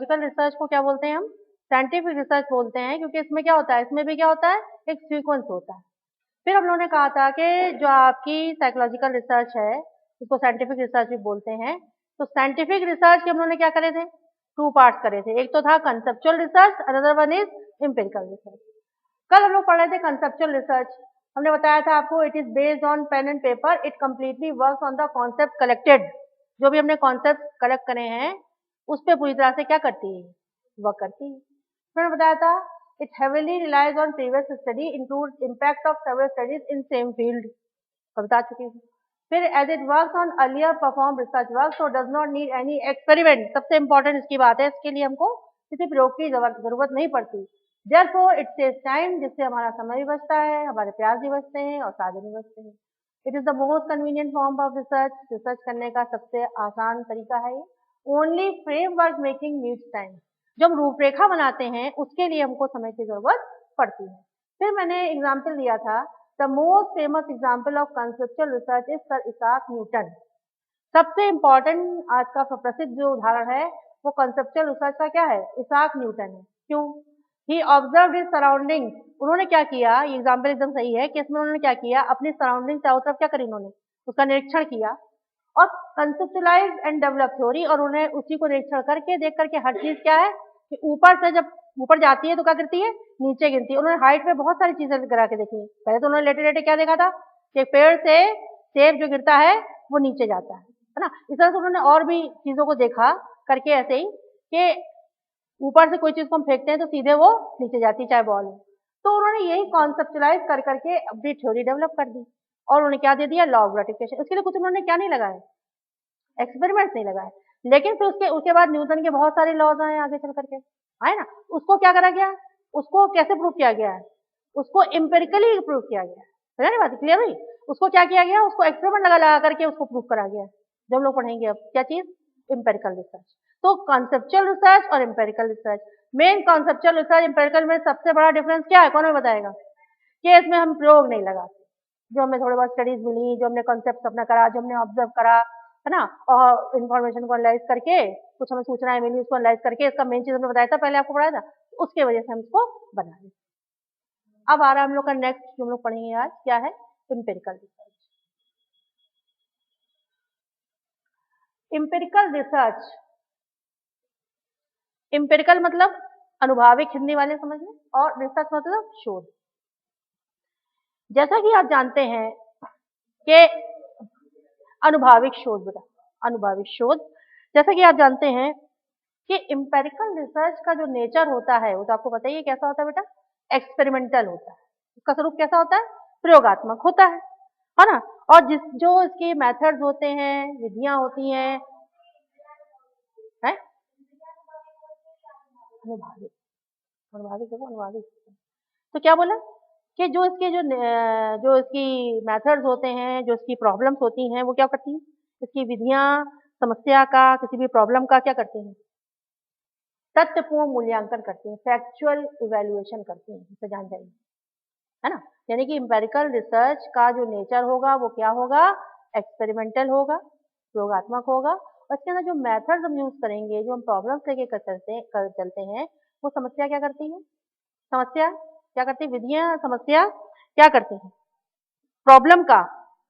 Psychological research को क्या बोलते हैं हम? साइंटिफिक रिसर्च बोलते हैं, क्योंकि इसमें क्या होता है, इसमें भी क्या होता है, एक सीक्वेंस होता है। फिर हम लोगों ने कहा था कि जो आपकी साइकोलॉजिकल रिसर्च है, उसको साइंटिफिक रिसर्च भी बोलते हैं। तो साइंटिफिक रिसर्च के हम लोगों ने क्या करे थे, 2 पार्ट्स करे थे। एक तो था conceptual research, another one is empirical research. कल हम लोग पढ़ रहे थे कंसेप्चुअल रिसर्च। हमने बताया था आपको, it is based on pen and paper, it completely works on the concept collected. जो भी हमने कॉन्सेप्ट कलेक्ट करे हैं उस पर पूरी तरह से क्या करती है, वर्क करती है। फिर मैंने बताया था it heavily relies on previous study, include impact of several studies in same field, बता चुकी हूँ। फिर as it works on earlier perform research work, so does not need any experiment. सबसे इंपॉर्टेंट इसकी बात है, इसके लिए हमको किसी प्रयोग की जरूरत नहीं पड़ती। Therefore it saves time, जिससे हमारा समय भी बचता है, हमारे प्रयास भी बचते हैं और साधन भी बचते हैं। It is the most convenient form of research, research करने का सबसे आसान तरीका है ये। Only framework making needs time, जब रूपरेखा बनाते हैं उसके लिए हमको समय की जरूरत पड़ती है। फिर मैंने एग्जाम्पल दिया था, the most famous example of conceptual research is sir Isaac Newton. सबसे इंपॉर्टेंट आज का प्रसिद्ध जो उदाहरण है वो कंसेप्चुअल रिसर्च का क्या है, इसाक न्यूटन है। क्यों? ही ऑब्जर्व हिज सराउंडिंग। उन्होंने क्या किया, ये एग्जाम्पल एकदम सही है कि इसमें उन्होंने क्या किया, अपनी सराउंडिंग चारों तरफ क्या करी, उन्होंने उसका निरीक्षण किया और कंसेप्चुअलाइज एंड डेवलप थ्योरी, और उन्हें उसी को निरीक्षण करके देख करके हर चीज क्या है कि ऊपर से जब ऊपर जाती है तो क्या गिरती है, नीचे गिरती है। उन्होंने हाइट में बहुत सारी चीजें गिरा के देखी। पहले तो उन्होंने लेटे लेटे क्या देखा था कि पेड़ से सेब जो गिरता है वो नीचे जाता है ना। इस तरह से उन्होंने और भी चीजों को देखा करके, ऐसे ही कि ऊपर से कोई चीज को हम फेंकते हैं तो सीधे वो नीचे जाती है, चाहे बॉल हो। तो उन्होंने यही कॉन्सेप्चुलाइज कर करके अपनी थ्योरी डेवलप कर दी और उन्होंने क्या दे दिया, लॉ ऑफ ग्रेविटेशन। उसके लिए कुछ उन्होंने क्या नहीं लगाया, एक्सपेरिमेंट्स नहीं लगाए। लेकिन फिर उसके बाद न्यूटन के बहुत सारे लॉज आए आगे चल करके, आए ना। उसको क्या करा गया, उसको कैसे प्रूव किया गया है, उसको एम्पेरिकली प्रूव किया गया है ना। बात क्लियर हुई? उसको क्या किया गया, उसको एक्सपेरिमेंट लगा करके उसको प्रूव करा गया। जब हम लोग पढ़ेंगे अब क्या चीज, एम्पेरिकल रिसर्च। तो कॉन्सेप्चुअल रिसर्च और empirical research, main conceptual research empirical में सबसे बड़ा डिफरेंस क्या है, कौन हमें बताएगा? कि इसमें हम प्रयोग नहीं लगाते, जो हमें थोड़ी बहुत स्टडीज मिली, जो हमने कॉन्सेप्ट अपना करा, जो हमने ऑब्जर्व करा है ना, और इन्फॉर्मेशन को एनालाइज करके कुछ हमें सूचनाएं मिली, उसको एनालाइज करके इसका मेन चीज हमने बताया था, पहले आपको पढ़ाया था, उसके वजह से हम इसको बनाए। अब आ रहा है हम लोग का नेक्स्ट जो हम लोग पढ़ेंगे आज, क्या है, empirical research. Empirical research, empirical मतलब अनुभाविक, हिंदी वाले समझ लें, और रिसर्च मतलब शोध। जैसा कि आप जानते हैं कि अनुभाविक शोध, बेटा अनुभाविक शोध, जैसा कि आप जानते हैं कि एम्पिरिकल रिसर्च का जो नेचर होता है वो तो आपको पता ही है कैसा होता है बेटा, एक्सपेरिमेंटल होता है। इसका स्वरूप कैसा होता है, प्रयोगात्मक होता है ना। और जो इसके मेथड्स होते हैं, विधियां होती हैं, है अनुभाविक, अनुभाविक देखो अनुभाविक। तो क्या बोला कि जो इसकी मेथड्स होते हैं, जो इसकी प्रॉब्लम्स होती हैं, वो क्या करती हैं, इसकी विधियां समस्या का, किसी भी प्रॉब्लम का क्या करती हैं, तथ्यपूर्ण मूल्यांकन करती हैं, फैक्चुअल इवैल्यूएशन करती हैं, इसे जान जाइए, है ना। यानी कि एम्पिरिकल रिसर्च का जो नेचर होगा वो क्या होगा, एक्सपेरिमेंटल होगा, प्रयोगात्मक होगा। और इसके अंदर जो मेथड्स हम यूज करेंगे, जो हम प्रॉब्लम्स लेके चलते हैं, वो समस्या क्या करती है, समस्या क्या करती है, विधियां समस्या क्या करती हैं, प्रॉब्लम का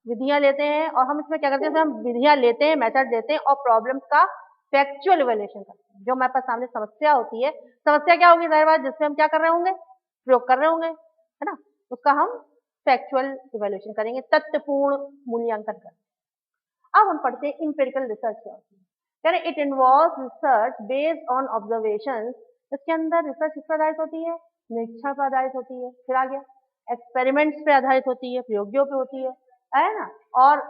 विधियां लेते हैं, और हम इसमें क्या करते हैं, हम विधियां लेते हैं, मेथड लेते हैं, और प्रॉब्लम्स का फैक्चुअल इवैल्यूएशन करते हैं। जो हमारे पास सामने समस्या होती है, समस्या क्या होगी, जाहिर बात जिसमें हम क्या कर रहे होंगे, प्रयोग कर रहे होंगे, है ना, उसका हम फैक्चुअल इवैल्यूएशन करेंगे, तथ्यपूर्ण मूल्यांकन करेंगे। अब हम पढ़ते हैं एम्पिरिकल रिसर्च क्या होती है। यानी it involves research based on observations. इसके अंदर रिसर्च किस पर आधारित होती है, निरीक्षण पर आधारित होती है। फिर आ गया एक्सपेरिमेंट्स पे आधारित होती है, प्रयोगों पे होती है ना, और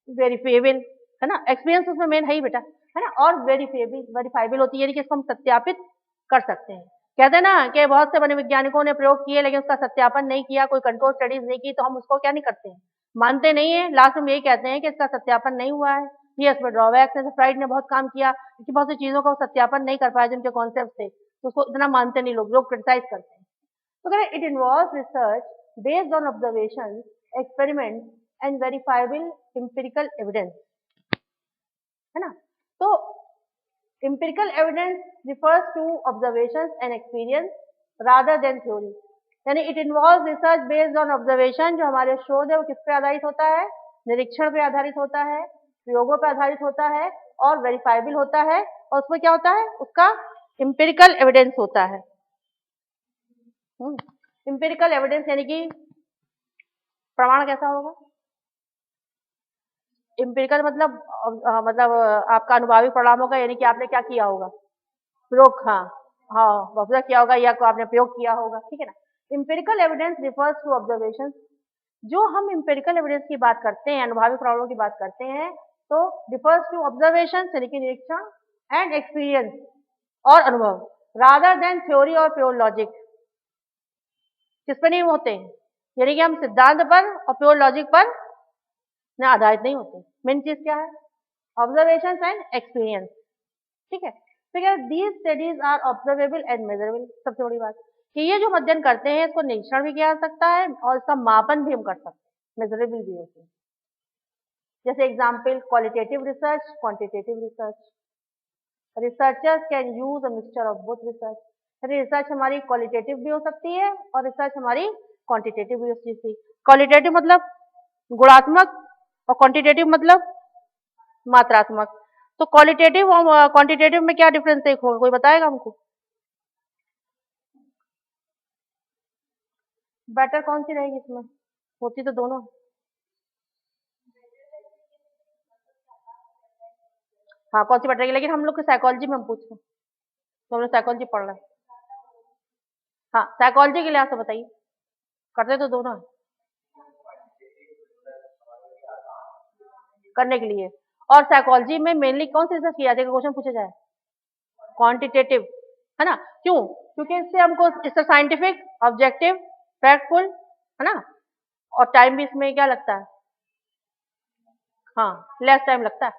वेरीफेबल, है ना, एक्सपीरियंस उसमें मेन है ही बेटा, है ना, और वेरीफाइबल होती है, यानी कि इसको हम सत्यापित कर सकते हैं। कहते हैं ना कि बहुत से वैज्ञानिकों ने प्रयोग किए लेकिन उसका सत्यापन नहीं किया, कोई कंट्रोल स्टडीज नहीं की, तो हम उसको क्या नहीं करते हैं, मानते नहीं है, लास्ट में यही कहते हैं कि इसका सत्यापन नहीं हुआ है, ये इसमें ड्रॉबैक्स है। फ्राइड ने बहुत काम किया कि बहुत सी चीजों का सत्यापन नहीं कर पाया जिनके कॉन्सेप्ट थे, तो उसको इतना मानते नहीं लोग क्रिटिसाइज करते हैं। तो कह रहे it involves research based on observation, experiment and verifiable empirical evidence, है ना। तो Empirical evidence refers to observations and experience rather than theory. यानी it involves research based on observation. जो हमारे शोध है वो किस पे आधारित होता है? निरीक्षण पे आधारित होता है, प्रयोगों पे आधारित होता है और वेरीफाइबल होता है, और उसमें क्या होता है? उसका एम्पिरिकल एविडेंस होता है। एम्पिरिकल एविडेंस यानी कि प्रमाण कैसा होगा? एम्पिरिकल मतलब आपका अनुभवी परिणाम होगा, यानी कि आपने क्या किया होगा? प्रयोग, हाँ ऑब्जर्व किया होगा या आपने प्रयोग किया होगा, ठीक है ना। Empirical evidence refers to observation. जो हम एम्पिरिकल एविडेंस की बात करते हैं, अनुभवी प्रमाणों की बात करते हैं, तो रिफर्स टू ऑब्जर्वेशन यानी कि निरीक्षण, एंड एक्सपीरियंस और अनुभव, रादर देन थ्योरी और प्योर लॉजिक। किस पर नहीं होते हैं? यानी कि हम सिद्धांत पर और प्योर लॉजिक पर ना आधारित नहीं होते। मेन चीज क्या है? ऑब्जर्वेशन एंड एक्सपीरियंस, ठीक है। These studies are observable and measurable. सबसे बड़ी बात कि ये जो अध्ययन करते हैं इसको निरीक्षण भी किया जा सकता है और इसका मापन भी हम कर सकते हैं, मेजरेबल भी होते हैं। जैसे example qualitative research, quantitative research. Researchers can use a mixture of both research. Research हमारी क्वालिटेटिव भी हो सकती है और रिसर्च हमारी क्वांटिटेटिव भी हो सकती है। क्वालिटेटिव मतलब गुणात्मक और क्वांटिटेटिव मतलब मात्रात्मक। तो क्वालिटेटिव और क्वांटिटेटिव में क्या डिफरेंस होगा, कोई बताएगा हमको? बेटर कौन सी रहेगी इसमें? होती तो दोनों। हाँ, कौन सी बेटर रहेगी, लेकिन हम लोग के साइकोलॉजी में हम पूछ रहे हैं, तो हमने साइकोलॉजी पढ़ रहा है। हाँ, साइकोलॉजी के लिहाज से बताइए, करते तो दोनों है करने के लिए। और साइकोलॉजी में मेनली कौन सी रिसर्च की जाती है, क्वेश्चन पूछा जाए? क्वांटिटेटिव, है ना। क्यों? क्योंकि इससे हमको इससे साइंटिफिक, ऑब्जेक्टिव, फैक्टफुल, है ना, और टाइम भी इसमें क्या लगता है? हाँ, लेस टाइम लगता है।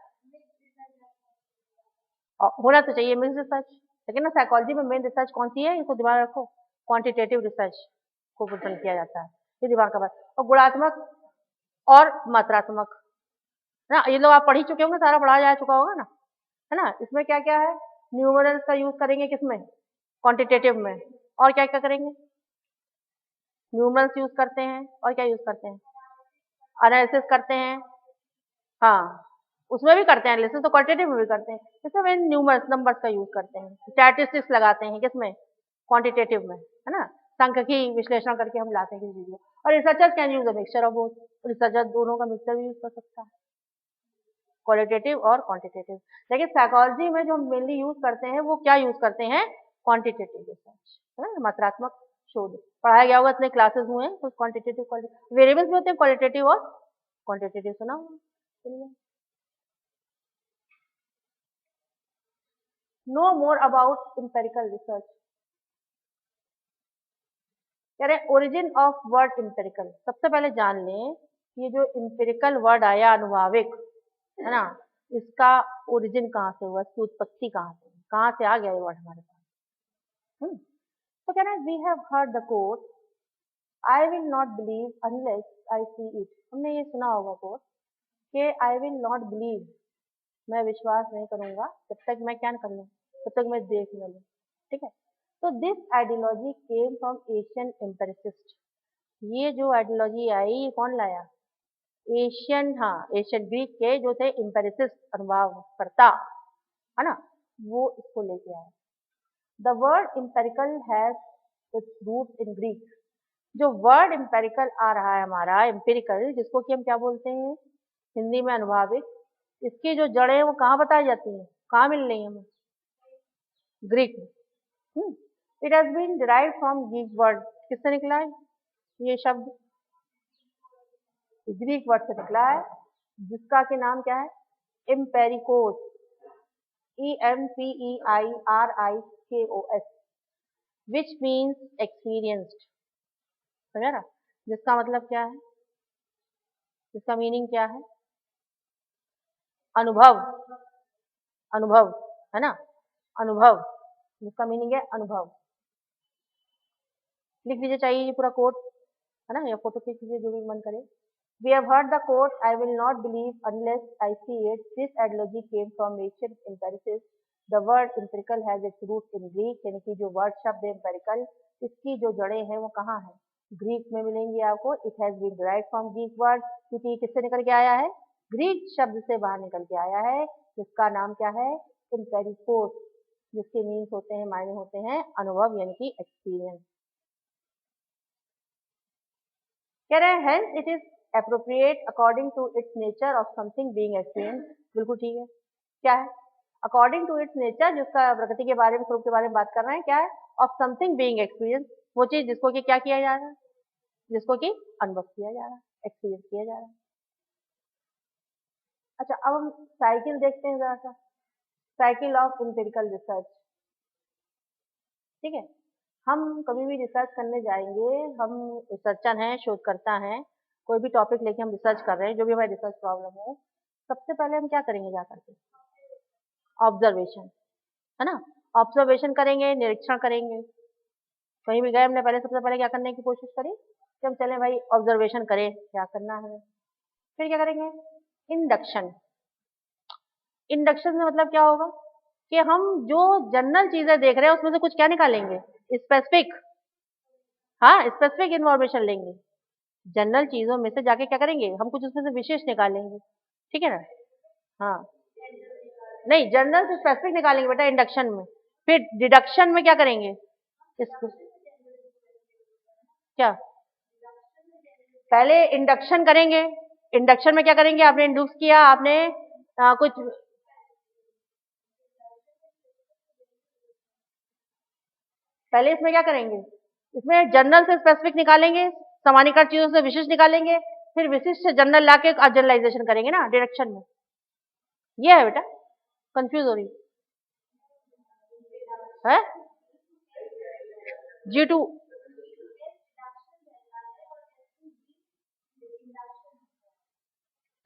और होना तो चाहिए मिक्स रिसर्च, लेकिन ना साइकोलॉजी में मेन रिसर्च कौन सी है, इसको दिमाग रखो, क्वांटिटेटिव रिसर्च को पसंद किया जाता है, ये दिमाग का बात। और गुणात्मक और मात्रात्मक, ना ये लोग आप पढ़ ही चुके होंगे, सारा पढ़ा जा चुका होगा ना, है ना। इसमें क्या क्या है? न्यूमरल्स का यूज करेंगे किसमें? क्वांटिटेटिव में। और क्या क्या करेंगे? न्यूमरल्स यूज करते हैं, और क्या यूज करते हैं? एनालिसिस करते हैं, हाँ उसमें भी करते हैं एनालिसिस, तो क्वांटिटेटिव में भी करते हैं। इसमें न्यूमर्स, नंबर्स का यूज करते हैं, स्टैटिस्टिक्स लगाते हैं किसमें? क्वांटिटेटिव में, है ना। सांख्यिकी विश्लेषण करके हम लाते हैं किसी चीज को। और researcher can use a mixture of both. Researcher दोनों का मिक्सचर भी यूज कर सकता है, क्वालिटेटिव और क्वांटिटेटिव। लेकिन साइकोलॉजी में जो हम मेनली यूज करते हैं वो क्या यूज करते हैं? क्वांटिटेटिव रिसर्च, है ना, मात्रात्मक शोध। पढ़ाया गया होगा, इतने क्लासेस हुए हैं, तो क्वांटिटेटिव वेरिएबल्स भी होते हैं, क्वालिटेटिव और क्वांटिटेटिव, सुना होगा। Know more about empirical research. कह रहे ओरिजिन ऑफ वर्ड एम्पिरिकल। सबसे पहले जान लें कि ये जो एम्पिरिकल वर्ड आया, अनुभाविक, है ना, इसका ओरिजिन कहाँ से हुआ, इसकी उत्पत्ति कहाँ से आ गया ये वर्ड हमारे पास। तो कह रहे हैं we have heard the quote, I will not believe unless I see it. हमने ये सुना होगा कोट कि आई विल नॉट बिलीव, मैं विश्वास नहीं करूंगा जब तक मैं क्या कर लूँ, जब तक मैं देख न लूँ, ठीक है। तो this ideology came from Asian empiricist. ये जो आइडियोलॉजी आई ये कौन लाया? एशियन, हाँ एशियन ग्रीक के जो थे एम्पिरिसिस्ट, अनुभवकर्ता, है ना, वो इसको लेके आए। The word empirical has its root in Greek. जो वर्ड एम्पिरिकल आ रहा है हमारा, एम्पिरिकल, जिसको कि हम क्या बोलते हैं हिंदी में अनुभाविक, इसकी जो जड़ें हैं वो कहाँ बताई जाती हैं, कहाँ मिल रही हैं हमें? ग्रीक में। It has been derived from Greek word. किससे निकला है ये शब्द? ग्रीक वर्ड से निकला है, जिसका के नाम क्या है? एम्पेरिकोस, EMPEIRIKOS, विच मीन्स एक्सपीरियंस्ड। समझा ना? जिसका मतलब क्या है, जिसका मीनिंग क्या है? अनुभव, अनुभव, है ना, अनुभव, जिसका मीनिंग है अनुभव। लिख लीजिए, चाहिए ये पूरा कोट, है ना, या फोटो खींच लीजिए, जो भी मन करे। We have heard the quote, I will not believe unless I see it. This ideology came from ancient empiricists. The word empirical has its root in Greek, यानी कि जो वर्ड शब्द है एम्पिरिकल, इसकी जो जड़ें हैं वो कहाँ है? ग्रीक में मिलेंगी आपको। It has been derived from Greek word, क्योंकि किससे निकल के आया है? ग्रीक शब्द से बाहर निकल के आया है, जिसका नाम क्या है? एम्पेरिकोस, जिसके मीन्स होते हैं, मायने होते हैं अनुभव यानी कि एक्सपीरियंस। कह रहे हैं hence it is appropriate according to its nature of something being experience. बिल्कुल ठीक है। क्या है? अकॉर्डिंग टू इट्स नेचर, जिसका प्रकृति के बारे में, स्वरूप के बारे में बात कर रहे हैं, क्या है? ऑफ समथिंग बीइंग एक्सपीरियंस, वो चीज जिसको कि क्या किया जा रहा है? जिसको कि अनुभव किया जा रहा है, एक्सपीरियंस किया जा रहा है। अच्छा, अब हम साइकिल देखते हैं जरा सा, साइकिल ऑफ एम्पिरिकल रिसर्च। ठीक है, हम कभी भी रिसर्च करने जाएंगे, हम रिसर्चर हैं, शोधकर्ता हैं, कोई भी टॉपिक लेके हम रिसर्च कर रहे हैं, जो भी हमारी रिसर्च प्रॉब्लम हो, सबसे पहले हम क्या करेंगे? जा करके ऑब्जर्वेशन, है ना? ऑब्जर्वेशन करेंगे, निरीक्षण करेंगे। कहीं भी गए, हमने पहले सबसे पहले क्या करने की कोशिश करी कि हम चले भाई ऑब्जर्वेशन करें, क्या करना है। फिर क्या करेंगे? इंडक्शन। इंडक्शन में मतलब क्या होगा कि हम जो जनरल चीजें देख रहे हैं उसमें से कुछ क्या निकालेंगे? स्पेसिफिक, हाँ, स्पेसिफिक इन्फॉर्मेशन लेंगे। जनरल चीजों में से जाके क्या करेंगे? हम कुछ उसमें से विशेष निकालेंगे। ठीक है ना? हाँ, नहीं, जनरल से स्पेसिफिक निकालेंगे बेटा इंडक्शन में। फिर डिडक्शन में क्या करेंगे? इसको क्या, पहले इंडक्शन करेंगे। इंडक्शन में क्या करेंगे? आपने इंड्यूस किया, आपने कुछ, पहले इसमें क्या करेंगे? इसमें जनरल से स्पेसिफिक निकालेंगे, सामान्यीकृत चीजों से विशिष्ट निकालेंगे, फिर विशिष्ट से जनरल लाके आप जनरलाइजेशन करेंगे ना डिडक्शन में। ये है बेटा, कंफ्यूज हो रही है? G2,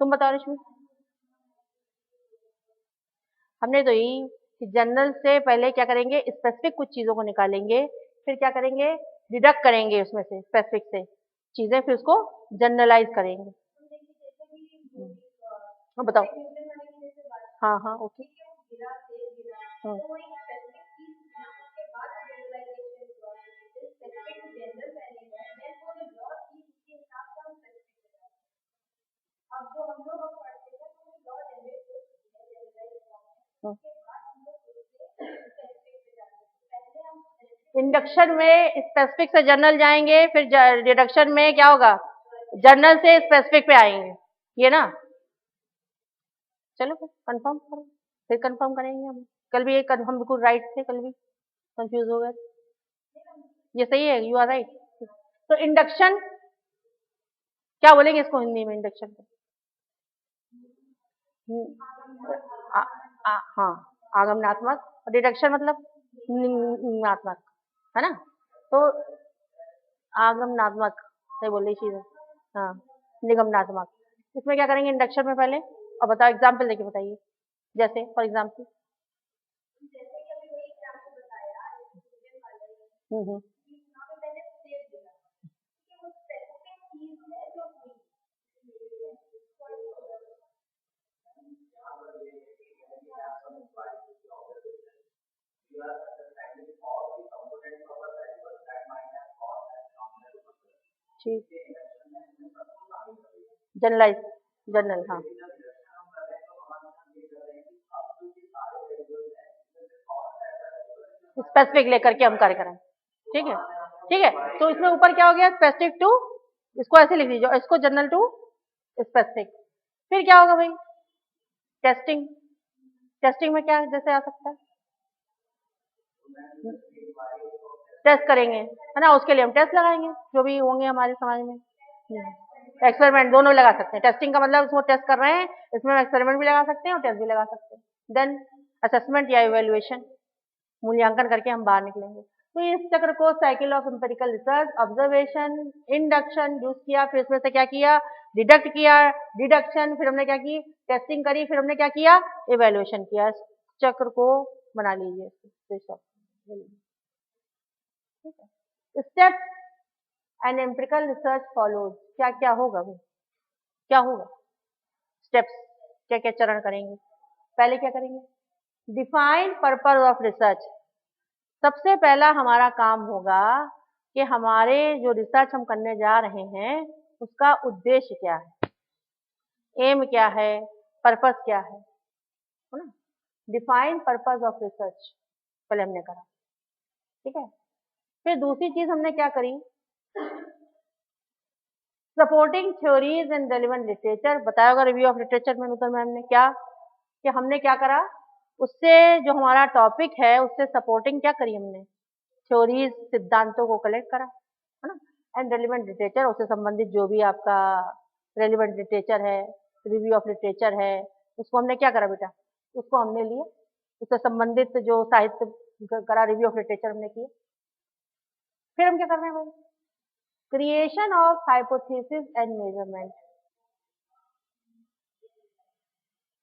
तुम बताओ रश्मि। हमने तो यही कि जनरल से पहले क्या करेंगे? स्पेसिफिक कुछ चीजों को निकालेंगे, फिर क्या करेंगे? डिडक्ट करेंगे उसमें से स्पेसिफिक से चीजें, फिर उसको जनरलाइज करेंगे। हाँ बताओ। हाँ हाँ, ओके। इंडक्शन में स्पेसिफिक से जनरल जाएंगे, फिर डिडक्शन में क्या होगा? जनरल से स्पेसिफिक पे आएंगे, ये ना। चलो कंफर्म करो, फिर कंफर्म करेंगे हम। कल भी हम बिल्कुल राइट थे, कल भी कंफ्यूज हो गए। ये सही है, यू आर राइट। तो इंडक्शन क्या बोलेंगे इसको हिंदी में? इंडक्शन को हाँ, आगमनात्मक। और डिडक्शन मतलब निगमनात्मक, है ना? तो आगमनात्मक, सही बोल रही चीज है, हाँ, निगमनात्मक। इसमें क्या करेंगे इंडक्शन में पहले? और बताओ, एग्जाम्पल देके बताइए। जैसे फॉर एग्जाम्पल, हम्म, ठीक, जनरलाइज, जनरल, हाँ। स्पेसिफिक लेकर के हम कार्य करें। ठीक है, ठीक है। तो इसमें ऊपर क्या हो गया? स्पेसिफिक टू, इसको ऐसे लिख दीजिए, इसको जनरल टू स्पेसिफिक। फिर क्या होगा भाई? टेस्टिंग। टेस्टिंग में क्या जैसे आ सकता है? टेस्ट करेंगे, है ना? उसके लिए हम टेस्ट लगाएंगे, जो भी होंगे हमारे समाज में। एक्सपेरिमेंट दोनों लगा सकते हैं। टेस्टिंग का मतलब इसको टेस्ट कर रहे हैं, इसमें एक्सपेरिमेंट भी लगा सकते हैं और टेस्ट भी लगा सकते हैं। देन असेसमेंट या इवेल्युएशन, मूल्यांकन करके हम बाहर निकलेंगे। तो इस चक्र को cycle of empirical research, observation, induction use किया, फिर इसमें से क्या किया? डिडक्ट किया, डिडक्शन, फिर हमने क्या की? टेस्टिंग करी, फिर हमने क्या किया? इवेल्युएशन किया। इस चक्र को बना लीजिए। Step and empirical research follows. क्या क्या होगा भाई? क्या होगा? स्टेप्स क्या क्या चरण करेंगे? पहले क्या करेंगे? Defined purpose of research. सबसे पहला हमारा काम होगा कि हमारे जो रिसर्च हम करने जा रहे हैं उसका उद्देश्य क्या है, एम क्या है, पर्पस क्या है ना। डिफाइंड पर्पस ऑफ रिसर्च पहले हमने करा, ठीक है। फिर दूसरी चीज हमने क्या करी, supporting theories and relevant literature. बताया होगा रिव्यू ऑफ लिटरेचर में नूतन मैम ने क्या कि हमने क्या करा, उससे जो हमारा टॉपिक है उससे सपोर्टिंग क्या करी हमने, थ्योरीज सिद्धांतों को कलेक्ट करा है ना। एंड रेलेवेंट लिटरेचर, उससे संबंधित जो भी आपका रेलेवेंट लिटरेचर है, रिव्यू ऑफ लिटरेचर है, उसको हमने क्या करा बेटा, उसको हमने लिया, उससे संबंधित जो साहित्य करा, रिव्यू ऑफ लिटरेचर हमने किया। फिर हम क्या कर रहे हैं भाई, creation of hypothesis and measurement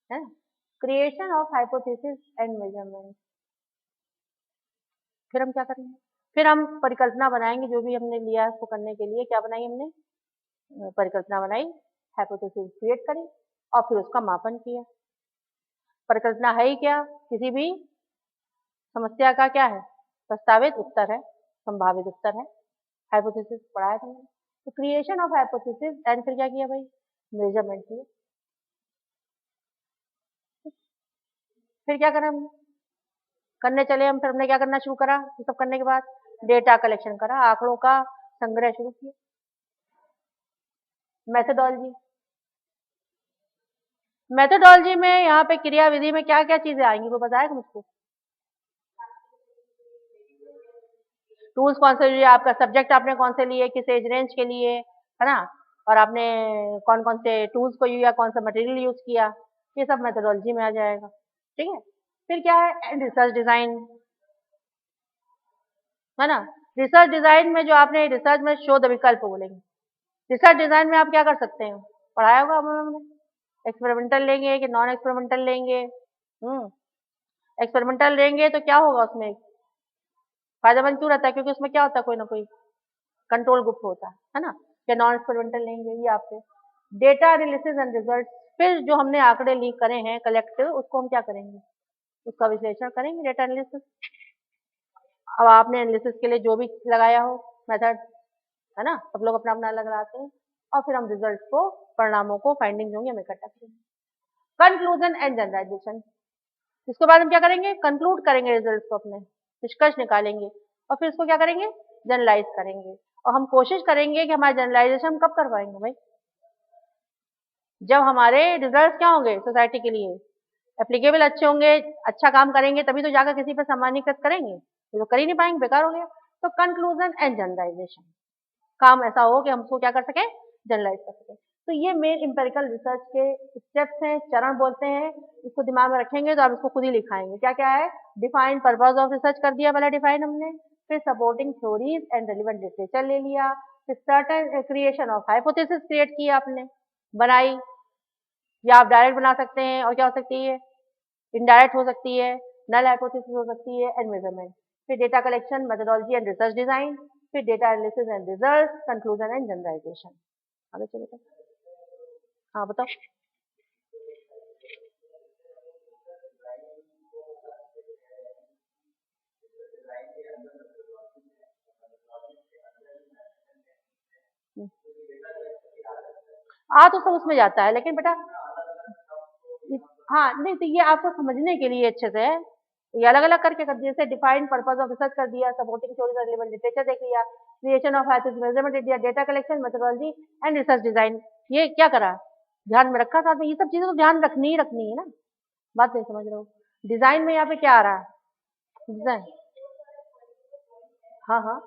है, creation of hypothesis and measurement. फिर हम क्या करेंगे, फिर हम परिकल्पना बनाएंगे, जो भी हमने लिया है उसको करने के लिए क्या बनाई हमने, परिकल्पना बनाई, हाइपोथेसिस क्रिएट करी और फिर उसका मापन किया। परिकल्पना है ही क्या, किसी भी समस्या का क्या है, प्रस्तावित उत्तर है, संभावित उत्तर है। हाइपोथेसिस पढ़ाया था मैंने, तो क्रिएशन ऑफ हाइपोथेसिस एंड फिर क्या किया भाई, मेजरमेंट किया। फिर क्या करा हमने, करने चले हम, फिर हमने क्या करना शुरू करा, ये सब करने के बाद डेटा कलेक्शन करा, आंकड़ों का संग्रह शुरू किया। मेथोडोलॉजी, मेथोडोलॉजी में यहाँ पे क्रियाविधि में क्या क्या चीजें आएंगी वो बताएगा मुझको। टूल्स कौन से लिए, आपका सब्जेक्ट आपने कौन से लिए, किस एज रेंज के लिए है ना, और आपने कौन कौन से टूल्स को यूज, कौन सा मटेरियल यूज किया, ये सब मेथोडोलॉजी में आ जाएगा, ठीक है। फिर क्या है, रिसर्च डिजाइन है ना। रिसर्च डिजाइन में जो आपने रिसर्च में शोध विकल्प बोलेंगे, रिसर्च डिजाइन में आप क्या कर सकते हैं, पढ़ाया होगा हमने, एक्सपेरिमेंटल लेंगे कि नॉन एक्सपेरिमेंटल लेंगे। एक्सपेरिमेंटल लेंगे तो क्या होगा, उसमें फायदेमंद क्यों रहता है, क्योंकि उसमें क्या होता है, कोई ना कोई कंट्रोल ग्रुप होता है ना। या नॉन एक्सपेरिमेंटल लेंगे, ये आपके डेटा एनालिसिस एंड रिजल्ट। फिर जो हमने आंकड़े लीक करे हैं कलेक्ट, उसको हम क्या करेंगे, उसका विश्लेषण करेंगे, डेटा एनालिसिस। अब आपने एनालिसिस के लिए जो भी लगाया हो मेथड है ना, सब लोग अपना अपना लगाते हैं, और फिर हम रिजल्ट को, परिणामों को, फाइंडिंग्स होंगे हम इकट्ठा करेंगे। कंक्लूजन एंड जनरलाइजेशन, इसके बाद हम क्या करेंगे, कंक्लूड करेंगे रिजल्ट को, अपने निष्कर्ष निकालेंगे और फिर इसको क्या करेंगे, जनरलाइज करेंगे। और हम कोशिश करेंगे कि हमारे जनरलाइजेशन कब कर पाएंगे भाई, जब हमारे रिजल्ट क्या होंगे, सोसाइटी के लिए एप्लीकेबल अच्छे होंगे, अच्छा काम करेंगे, तभी तो जाकर किसी पर सामान्यकृत करेंगे, ये तो कर ही नहीं पाएंगे, बेकार हो गया। तो कंक्लूजन एंड जनरलाइजेशन, काम ऐसा हो कि हम उसको क्या कर सकें, जनरलाइज कर सकें। तो ये मेन इंपेरिकल रिसर्च के स्टेप्स हैं, चरण बोलते हैं, इसको दिमाग में रखेंगे तो आप इसको खुद ही लिखाएंगे। क्या क्या है, डिफाइन पर्पस ऑफ रिसर्च कर दिया, पहले डिफाइन हमने, फिर supporting theories and relevant literature ले लिया, फिर certain creation of hypothesis create किया आपने, बनाई, या आप डायरेक्ट बना सकते हैं, और क्या हो सकती है, इनडायरेक्ट हो सकती है, नल हाइपोथेसिस हो सकती है, एंड मेजरमेंट। फिर data collection, methodology and research design, फिर data analysis and result, conclusion and generalisation. आगे चलो, हाँ बताओ। तो सब उसमें जाता है, लेकिन बेटा हाँ नहीं, तो ये आपको समझने के लिए अच्छे से, ये अलग अलग करके कर दिया, जैसे डिफाइंड पर्पस ऑफ रिसर्च कर दिया, supporting theories and relevant literature देख लिया, क्रिएशन ऑफ हाइपोथेसिस मेजरमेंट दे दिया, data collection, methodology and research design, ये क्या करा, ध्यान में रखा साथ में, ये सब चीजें तो ध्यान रखनी ही रखनी है ना, बात नहीं समझ रहे हो। डिजाइन में यहाँ पे क्या आ रहा है, डिजाइन, हाँ हाँ,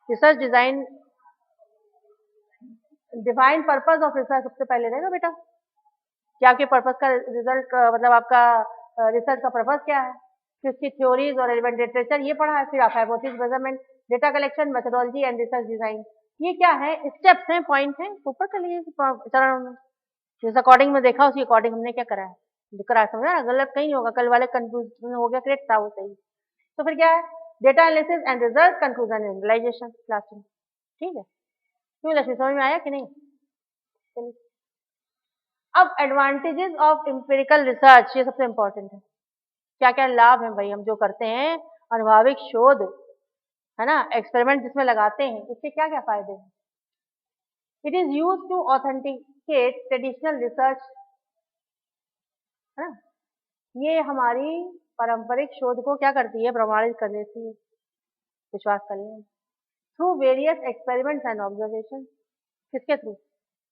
research design, define purpose of research सबसे पहले रहेगा बेटा, कि आपके पर्पस का रिजल्ट, मतलब आपका रिसर्च का पर्पस क्या है, फिर उसकी थ्योरीज और रेलेवेंट लिटरेचर ये पढ़ा है, फिर आप hypothesis measurement, data collection, methodology and research design, ये क्या है, स्टेप्स हैं, पॉइंट हैं, ऊपर कर लीजिए चरण में, जिस अकॉर्डिंग में देखा उसी अकॉर्डिंग हमने क्या करा है, करा, समझा ना, गलत कहीं नहीं होगा, कल वाले कंफ्यूजन हो गया, करेक्ट था वो सही। तो फिर क्या है, data analysis and result, conclusion and realization last में। ठीक है, क्यों लक्ष्मी, समझ में आया कि नहीं? चलिए, अब एडवांटेजेस ऑफ एम्पिरिकल रिसर्च, ये सबसे इंपॉर्टेंट है। क्या क्या लाभ हैं भाई हम जो करते हैं, अनुभविक शोध, है ना, एक्सपेरिमेंट जिसमें लगाते हैं, उसके क्या क्या फायदे हैं? It is use to authenticate traditional research, है ना, ये हमारी पारंपरिक शोध को क्या करती है, प्रमाणित कर देती है, विश्वास कर लें, through various experiments and observation. किसके थ्रू?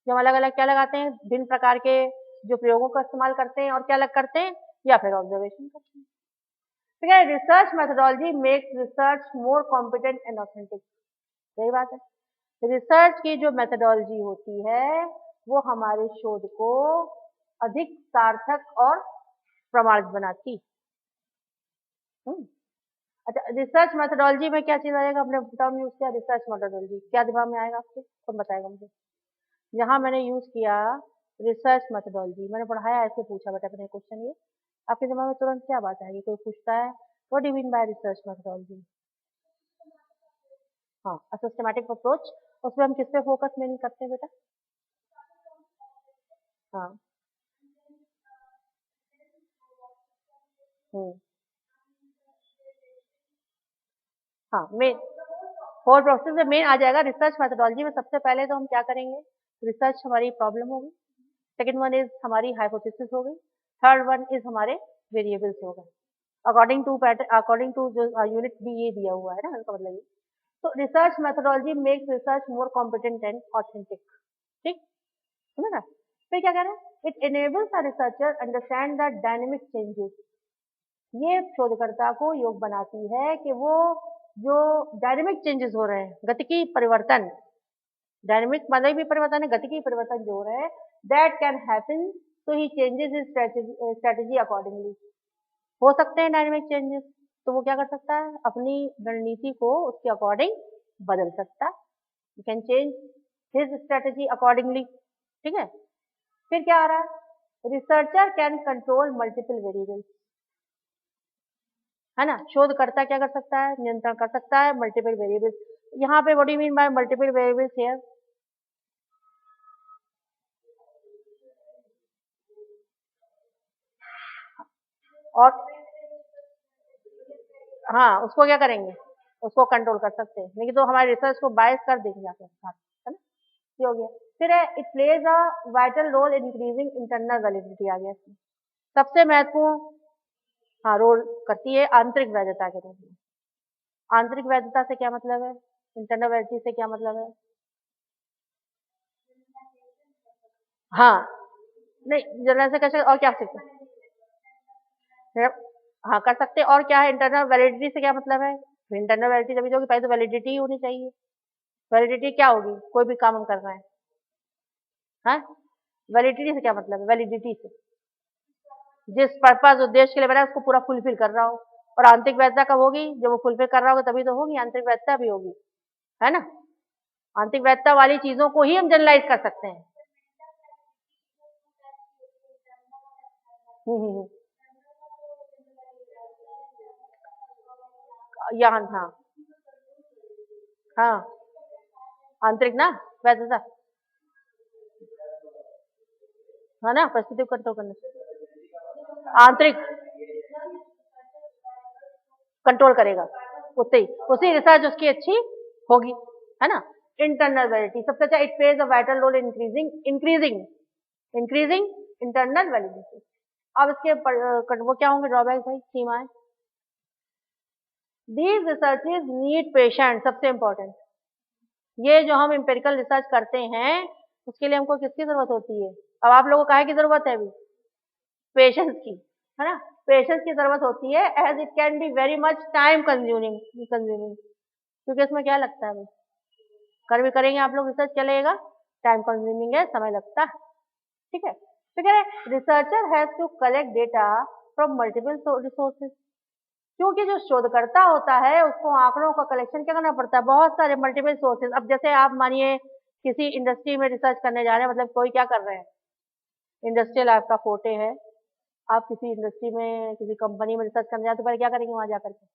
जो अलग अलग क्या लगाते हैं, भिन्न प्रकार के जो प्रयोगों का इस्तेमाल करते हैं और क्या अलग करते हैं, या फिर ऑब्जर्वेशन करते हैं। ठीक है, research methodology makes research more competent and authentic. सही बात है, रिसर्च की जो मेथोडोलॉजी होती है वो हमारे शोध को अधिक सार्थक और प्रमाणित बनाती। अच्छा, रिसर्च मेथोडोलॉजी में क्या चीज आएगा, हमने टर्म यूज किया रिसर्च मेथोडोलॉजी, क्या दिमाग में आएगा आपके, कौन बताएगा मुझे? जहां मैंने यूज किया रिसर्च मेथोडोलॉजी, मैंने पढ़ाया, ऐसे पूछा बेटा अपने क्वेश्चन, ये आपके दिमाग में तुरंत क्या बात आएगी? कोई पूछता है what do you mean by research methodology? हाँ, सिस्टमैटिक अप्रोच। उसमें हम किस पे फोकस मेन करते हैं बेटा? हाँ, हाँ, मेन 4 प्रोसेस में मेन आ जाएगा रिसर्च मेथोडोलॉजी में। सबसे पहले तो हम क्या करेंगे, रिसर्च हमारी प्रॉब्लम होगी, सेकंड वन इज हमारी हाइपोथेसिस हो गई, थर्ड वन इज हमारे वेरिएबल्स हो गए, according to pattern, according to जो यूनिट भी ये दिया हुआ है ना, इसका मतलब ये। तो research methodology makes research more competent and authentic. ठीक, सुना ना? फिर क्या कह रहे हैं, it enables a researcher understand the dynamic changes। ये शोधकर्ता को योग बनाती है कि वो जो डायनेमिक चेंजेस हो रहे हैं, गतिकी परिवर्तन, डायनेमिक मतलब भी परिवर्तन है, गतिकी परिवर्तन जो हो रहे हैं, दैट कैन हैपन, तो ही चेंजेस इज स्ट्रेटेजी अकॉर्डिंगली। हो सकते हैं डायनेमिक चेंजेस, तो वो क्या कर सकता है, अपनी रणनीति को उसके अकॉर्डिंग बदल सकता है, you can change his strategy accordingly. ठीक है, फिर क्या आ रहा है, researcher can control multiple variables, है ना, शोधकर्ता क्या कर सकता है, नियंत्रण कर सकता है मल्टीपल वेरिएबल्स। यहाँ पे what do you mean by multiple variables here? और हाँ, उसको क्या करेंगे, उसको कंट्रोल कर सकते हैं, लेकिन तो हमारे रिसर्च को बायस कर देंगे जाके साथ, है ना, ये हो गया। फिर है it plays a vital role in increasing internal validity, आ गया इसमें सबसे महत्वपूर्ण, हाँ, रोल करती है आंतरिक वैधता के रूप में। आंतरिक वैधता से क्या मतलब है, इंटरनल वैलिडिटी से क्या मतलब है? हाँ, नहीं जनरल से कैसे, और क्या सीखते हैं? हाँ, कर सकते हैं, और क्या है, इंटरनल वैलिडिटी से क्या मतलब है? इंटरनल वैलिडिटी जब होगी, पहले तो वैलिडिटी ही होनी चाहिए। वैलिडिटी क्या होगी, कोई भी काम हम कर रहे हैं, हाँ, वैलिडिटी से क्या मतलब है, वैलिडिटी से जिस पर्पज उद्देश्य के लिए बना उसको पूरा फुलफिल कर रहा हो। और आंतरिक वैधता कब होगी, जब वो फुलफिल कर रहा होगा तभी तो होगी, आंतरिक वैधता भी होगी, है ना। आंतरिक वैधता वाली चीजों को ही हम जनरलाइज कर सकते हैं। हम्म, यहाँ, हाँ, हाँ, आंतरिक ना वैधता, है ना, परिस्थिति को कंट्रोल करने, आंतरिक कंट्रोल करेगा, उससे ही उसी रिसर्च उसकी अच्छी होगी, है ना। इंटरनल वैलिडिटी सबसे अच्छा, it plays a vital role in increasing increasing internal validity. अब इसके वो क्या होंगे ड्रॉबैक भाई, सीमाएं? दीज रिसर्चेज नीड पेशेंट, सबसे इंपॉर्टेंट, ये जो हम एम्पिरिकल रिसर्च करते हैं उसके लिए हमको किसकी जरूरत होती है? अब आप लोगों को काहे की जरूरत है अभी? पेशेंस की, है ना, पेशेंस की जरूरत होती है, as it can be very much time consuming, क्योंकि इसमें क्या लगता है भाई, कर भी करेंगे आप लोग रिसर्च, क्या लगेगा, टाइम कंज्यूमिंग है, समय लगता है। ठीक है, तो कह रहे researcher has to collect data from multiple resources, क्योंकि जो शोधकर्ता होता है उसको आंकड़ों का कलेक्शन क्या करना पड़ता है, बहुत सारे मल्टीपल सोर्सेज। अब जैसे आप मानिए किसी इंडस्ट्री में रिसर्च करने जा रहे हैं, मतलब कोई क्या कर रहे हैं, इंडस्ट्रियल आपका फोटे है, आप किसी इंडस्ट्री में किसी कंपनी में रिसर्च करने जाए तो पहले क्या करेंगे वहां जाकर के,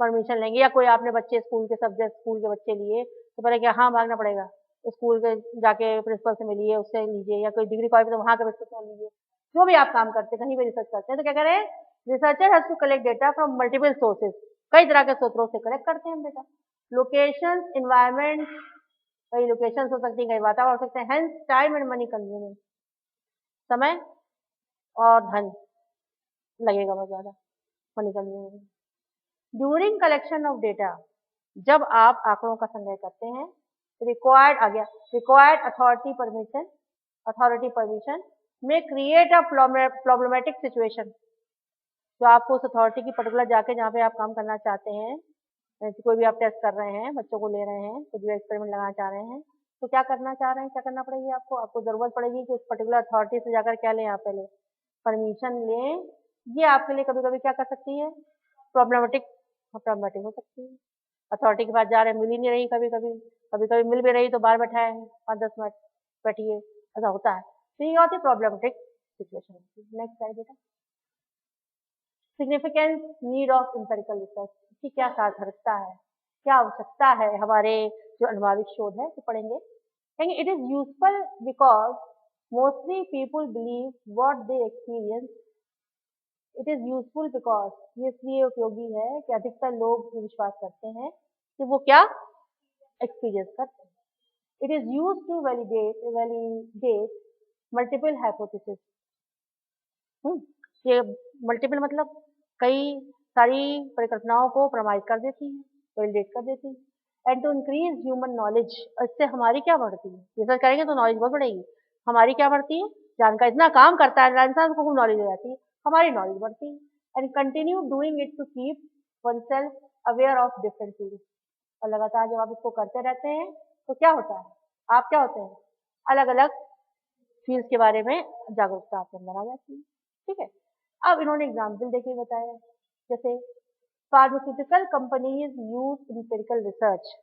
परमिशन लेंगे, या कोई आपने बच्चे स्कूल के सब्जेक्ट स्कूल के बच्चे लिए तो पहले क्या हाँ भागना पड़ेगा, स्कूल के जाके प्रिंसिपल से मिलिए, उससे लीजिए, या कोई डिग्री कॉलेज तो वहाँ के प्रिंसिपल से लीजिए। जो भी आप काम करते हैं, कहीं भी रिसर्च करते हैं तो क्या करें, researcher has to collect data from multiple sources, कई तरह के स्रोतों से कलेक्ट करते हैं हम डेटा। लोकेशन, इन्वायरमेंट, कई लोकेशन हो सकती है, कई वातावरण हो सकते हैं, hence time and money consuming, समय और धन लगेगा बहुत ज्यादा, money consuming. During collection of data, जब आप आंकड़ों का संग्रह करते हैं, रिक्वायर्ड आ गया, रिक्वायर्ड अथॉरिटी परमिशन में क्रिएट अ प्रॉब्लमेटिक सिचुएशन, जो आपको उस अथॉरिटी की पर्टिकुलर जाके जहाँ पे आप काम करना चाहते हैं, कोई भी आप टेस्ट कर रहे हैं, बच्चों को ले रहे हैं, कुछ भी एक्सपेरिमेंट लगाना चाह रहे हैं, तो क्या करना चाह रहे हैं, क्या करना पड़ेगी आपको जरूरत पड़ेगी कि उस पर्टिकुलर अथॉरिटी से जाकर क्या लें, आप पहले परमिशन लें। ये आपके लिए कभी कभी क्या कर सकती है, प्रॉब्लमेटिक हो सकती है। अथॉरिटी के पास जा रहे हैं, मिल ही नहीं रही, कभी कभी मिल भी रही तो बाहर बैठाए हैं 5-10 मिनट बैठिए, ऐसा होता है, तो ये होती है प्रॉब्लमेटिक सिचुएशन। नेक्स्ट स्लाइड बेटा। Significance need of empirical research की क्या सार्थकता है, क्या आवश्यकता है हमारे जो अनुभविक शोध है, तो पढ़ेंगे। It is useful because mostly people believe what they experience. It is useful because ये इसलिए उपयोगी है कि अधिकतर लोग विश्वास करते हैं कि वो क्या एक्सपीरियंस करते हैं। It is use to validate multiple hypothesis. ये मल्टीपल मतलब कई सारी परिकल्पनाओं को प्रमाणित कर देती है, वैलिडेट कर देती है। And to increase human knowledge, इससे हमारी क्या बढ़ती है, रिसर्च करेंगे तो नॉलेज बहुत बढ़ेगी, हमारी क्या बढ़ती है, जानकारी, इतना काम करता है इंसान को खूब नॉलेज हो जाती है, हमारी नॉलेज बढ़ती है। And continue doing it to keep oneself aware of different fields, और लगातार जब आप इसको करते रहते हैं तो क्या होता है, आप क्या होते हैं, अलग अलग फील्ड्स के बारे में जागरूकता आपके अंदर आ जाती है। ठीक है, अब इन्होंने एग्जाम्पल देके बताया, जैसे pharmaceutical companies use empirical research,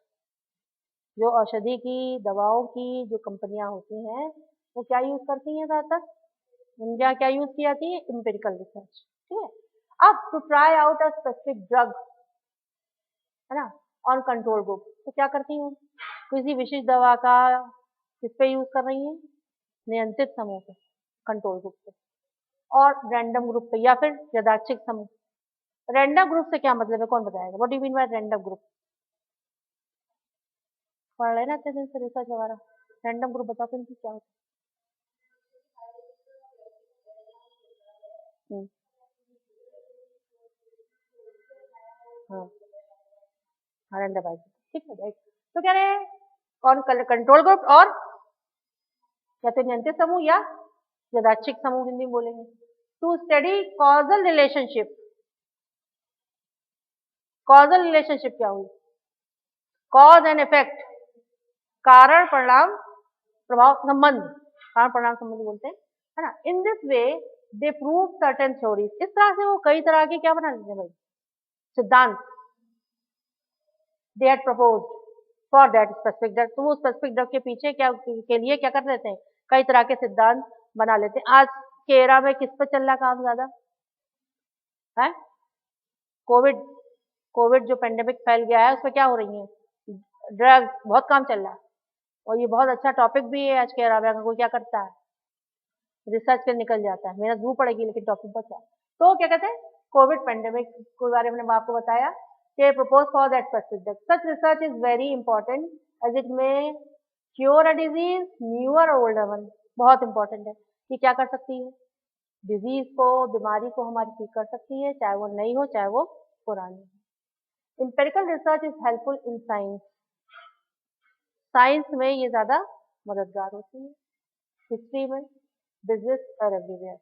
जो औषधि की दवाओं की जो कंपनियां होती हैं वो क्या यूज करती हैं ज्यादातर, उनका क्या यूज की जाती है, एम्पिरिकल रिसर्च। ठीक है, अब to try out a specific drug, है ना, ऑन कंट्रोल ग्रुप, तो क्या करती हूँ, किसी विशिष्ट दवा का किस पे यूज कर रही है, नियंत्रित समूह पे, कंट्रोल ग्रुप पे, और रैंडम ग्रुप पे या फिर यादृच्छिक समूह। रैंडम ग्रुप से क्या मतलब है, कौन बताएगा, what do you mean by random group, पढ़ रहे ना अच्छे दिन से रिसर्च वगैरह, रैंडम ग्रुप बताओ फिर क्या होता है। हाँ, रैंडमाइज, ठीक है राइट। तो कह रहे हैं कौन, कंट्रोल ग्रुप और या तो नियंत्रित समूह या यादृच्छिक समूह हिंदी में बोलेंगे। To study causal relationship, causal relationship क्या हुई, कॉज एंड इफेक्ट, कारण परिणाम प्रभाव संबंध, कारण परिणाम संबंध बोलते हैं, है ना। In this way they prove certain theories, इस तरह से वो कई तरह के क्या बना लेते हैं भाई, सिद्धांत, they had proposed for that specific drug, तो वो स्पेसिफिक ड्रग के पीछे क्या के लिए क्या कर लेते हैं, कई तरह के सिद्धांत बना लेते हैं। आज के एरा में किस पर चल रहा काम ज्यादा है, कोविड, कोविड जो पेंडेमिक फैल गया है उसमें क्या हो रही है, ड्रग बहुत काम चल रहा है, और ये बहुत अच्छा टॉपिक भी है। आज के एरा में अगर कोई क्या करता है, रिसर्च कर निकल जाता है, मेहनत दूर पड़ेगी लेकिन टॉपिक बचा है। तो क्या कहते हैं, कोविड पेंडेमिक के बारे में मैंने आपको बताया कि propose for that specific drug, such research is very important as it may cure a disease newer और ओल्डर वन, बहुत इंपॉर्टेंट है कि क्या कर सकती है, डिजीज को, बीमारी को हमारी ठीक कर सकती है, चाहे वो नई हो चाहे वो पुरानी हो। Empirical research is helpful in science, science में ये ज्यादा मददगार होती है, हिस्ट्री में, बिजनेस और एवरीवेयर।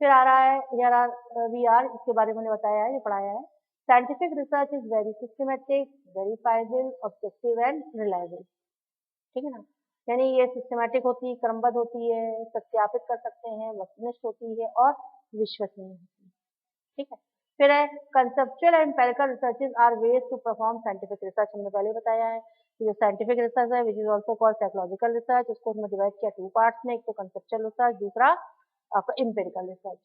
फिर आ रहा है वी आर, इसके बारे में मैंने बताया है, ये पढ़ाया है। Scientific research is very systematic, verifiable, objective and reliable, ठीक है ना, यानी ये सिस्टमेटिक होती है, क्रमबद्ध होती है, सत्यापित कर सकते हैं, वस्तुनिष्ठ होती है और विश्वसनीय होती है। ठीक है, फिर है conceptual and empirical researches are ways to perform scientific research, हमने पहले बताया है कि जो साइंटिफिक रिसर्च है which is also called psychological research, उसको हमने डिवाइड किया 2 पार्ट्स में, एक तो कंसेप्चुअल रिसर्च, दूसरा आपका एम्पिरिकल रिसर्च।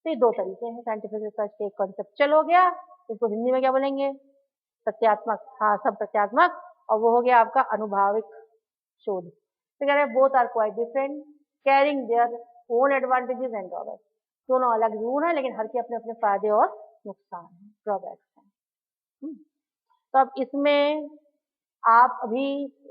तो ये दो तरीके हैं साइंटिफिक रिसर्च के। कॉन्सेप्चुअल हो गया, इसको हिंदी में क्या बोलेंगे, तथ्यात्मक, हाँ सब तथ्यात्मक, और वो हो गया आपका अनुभाविक शोध। तो कह रहे हैं both are quite different, caring their own advantages and drawbacks. दोनों अलग जरूर है लेकिन हर के अपने अपने फायदे और नुकसान हैं, ड्रॉबैक्स हैं। तो अब इसमें आप अभी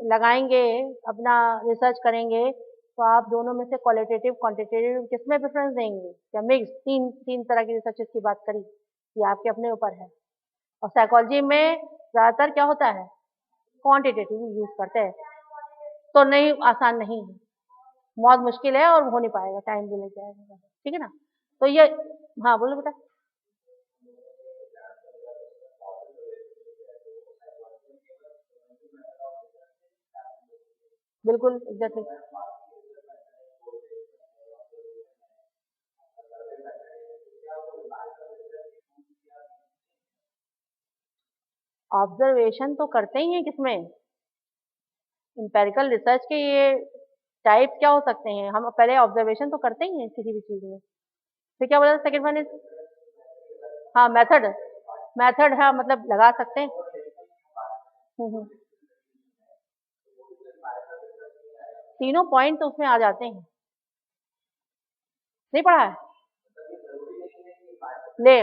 लगाएंगे, अपना रिसर्च करेंगे, तो आप दोनों में से क्वालिटेटिव क्वांटिटेटिव किसमें प्रेफरेंस देंगे, या मिक्स, तीन तरह की रिसर्च की बात करी, ये आपके अपने ऊपर है। और साइकोलॉजी में ज़्यादातर क्या होता है, क्वांटिटेटिव यूज करते हैं, तो नहीं, आसान नहीं है, बहुत मुश्किल है और हो नहीं पाएगा, टाइम भी लग जाएगा, ठीक है ना। तो ये, हाँ बोलो बेटा। बिल्कुल एग्जैक्टली। ऑब्जर्वेशन तो करते ही हैं किसमें, इंपेरिकल रिसर्च के ये टाइप्स क्या हो सकते हैं, हम पहले ऑब्जर्वेशन तो करते ही हैं किसी भी चीज में। फिर क्या बोला सेकंड वन इज, हाँ मेथड, मेथड है मतलब लगा सकते हैं। हम्म। तीनों पॉइंट तो उसमें आ जाते हैं, नहीं पढ़ा है, ले,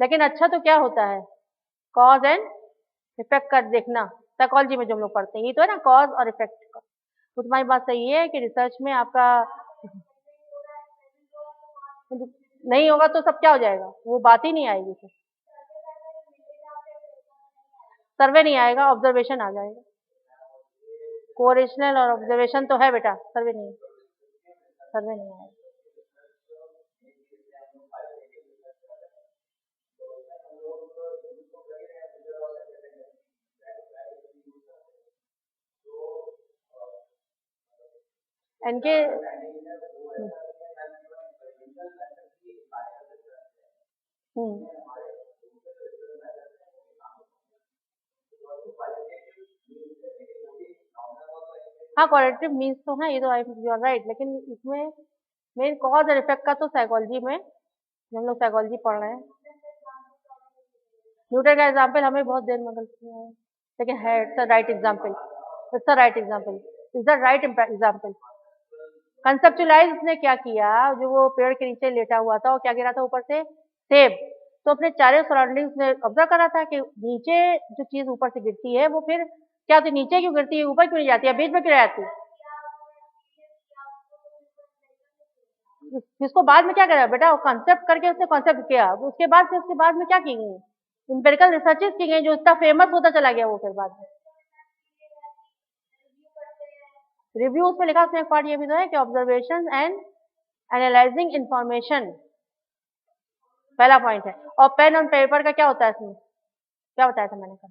लेकिन अच्छा तो क्या होता है, कॉज एंड इफेक्ट का देखना, साइकोलॉजी में जो हम लोग पढ़ते हैं ये तो है ना, कॉज और इफेक्ट का। तो तुम्हारी बात सही है कि रिसर्च में आपका नहीं होगा तो सब क्या हो जाएगा, वो बात ही नहीं आएगी, फिर सर्वे नहीं आएगा, ऑब्जर्वेशन आ जाएगा। कोरिलेशनल और ऑब्जर्वेशन तो है बेटा, सर्वे नहीं, सर्वे नहीं आएगा। इनके हम्म, हाँ क्वालिटेटिव मीन्स तो है, ये तो आई यू आर राइट, लेकिन इसमें मेन कॉज और इफेक्ट का तो साइकोलॉजी में, जो हम लोग साइकोलॉजी पढ़ रहे हैं, न्यूटन का एग्जाम्पल हमें बहुत देर में गलती है, लेकिन है, it's a right example, it's a right example, it's the right example. Conceptualise उसने क्या किया, जो वो पेड़ के नीचे लेटा हुआ था और क्या गिरा था ऊपर से, सेब, तो अपने चारों सराउंडिंग्स में ऑब्जर्व करा था कि नीचे जो चीज ऊपर से गिरती है वो फिर क्या होती है, नीचे क्यों गिरती है, ऊपर क्यों नहीं जाती है, बीच में क्यों जाती है। इसको बाद में क्या करा बेटा, वो कॉन्सेप्ट करके उसने कॉन्सेप्ट किया, उसके बाद फिर उसके बाद में क्या की गई, इंपेरिकल रिसर्चेस की गई, जो इतना फेमस होता चला गया वो फिर बाद में रिव्यू उसमें लिखा, उसमें एक पार्ट ये भी तो है कि ऑब्जर्वेशन एंड एनालाइजिंग इंफॉर्मेशन पहला पॉइंट है। और पेन और पेपर का क्या होता है, इसमें क्या बताया था मैंने कहा,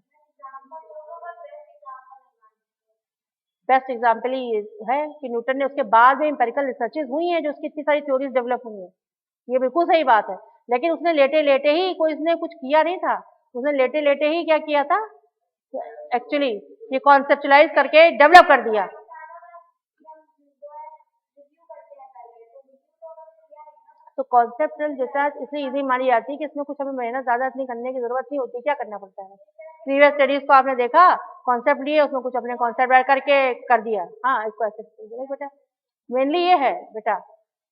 बेस्ट एग्जाम्पल ही है कि न्यूटन ने, उसके बाद में इंपेरिकल रिसर्चेज हुई हैं जो उसकी इतनी सारी थ्योरीज डेवलप हुई हैं, ये बिल्कुल सही बात है, लेकिन उसने लेटे लेटे ही कोई इसने कुछ किया नहीं था, उसने लेटे लेटे ही क्या किया था, एक्चुअली ये कॉन्सेप्चुलाइज करके डेवलप कर दिया। तो कॉन्सेप्चुअल रिसर्च इसलिए इजी मानी जाती है कि इसमें कुछ हमें मेहनत ज्यादा इतनी करने की जरूरत नहीं होती, क्या करना पड़ता है, प्रीवियस स्टडीज को आपने देखा, कॉन्सेप्ट लिए, उसमें कुछ अपने कॉन्सेप्ट ऐड करके कर दिया, हाँ इसको ऐसे बेटा, मेनली ये है बेटा,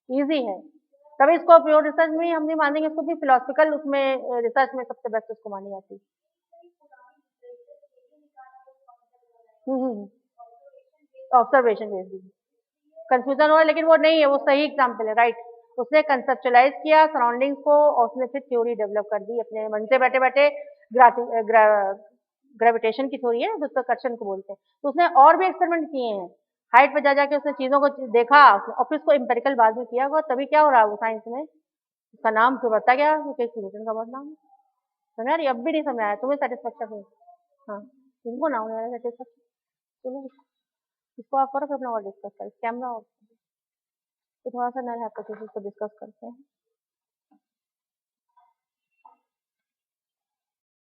इजी है, तभी इसको प्योर रिसर्च में हम नहीं मानेंगे, इसको भी फिलोसफिकल उसमें रिसर्च में सबसे बेस्ट उसको मानी जाती है। ऑब्जर्वेशन बेस्ड, कंफ्यूजन हो रहा है लेकिन वो नहीं है, वो सही एग्जाम्पल है, राइट, उसने कंसेप्चुलाइज किया सराउंडिंग्स को और उसने फिर थ्योरी डेवलप कर दी अपने मन से, बैठे बैठे ग्रेविटेशन की थ्योरी है गुरुत्वाकर्षण को बोलते हैं, तो उसने और भी एक्सपेरिमेंट किए हैं, हाइट पे जा जाके उसने चीजों को देखा और फिर उसको इम्पेरिकल बाद में किया हुआ, तभी क्या हो रहा है वो साइंस में, उसका नाम फिर बढ़ता गया, न्यूटन का बहुत नाम है। समझ आ रही, अब भी नहीं समझ आया तुम्हें, सेटिस्फेक्शन है, हाँ तुमको ना होने वाला सेटिस्फेक्शन, चलो इसको आप करो फिर अपना और डिस्कस करें कैमरा, और तो थोड़ा सा नया हाइपोथेसिस को डिस्कस करते हैं।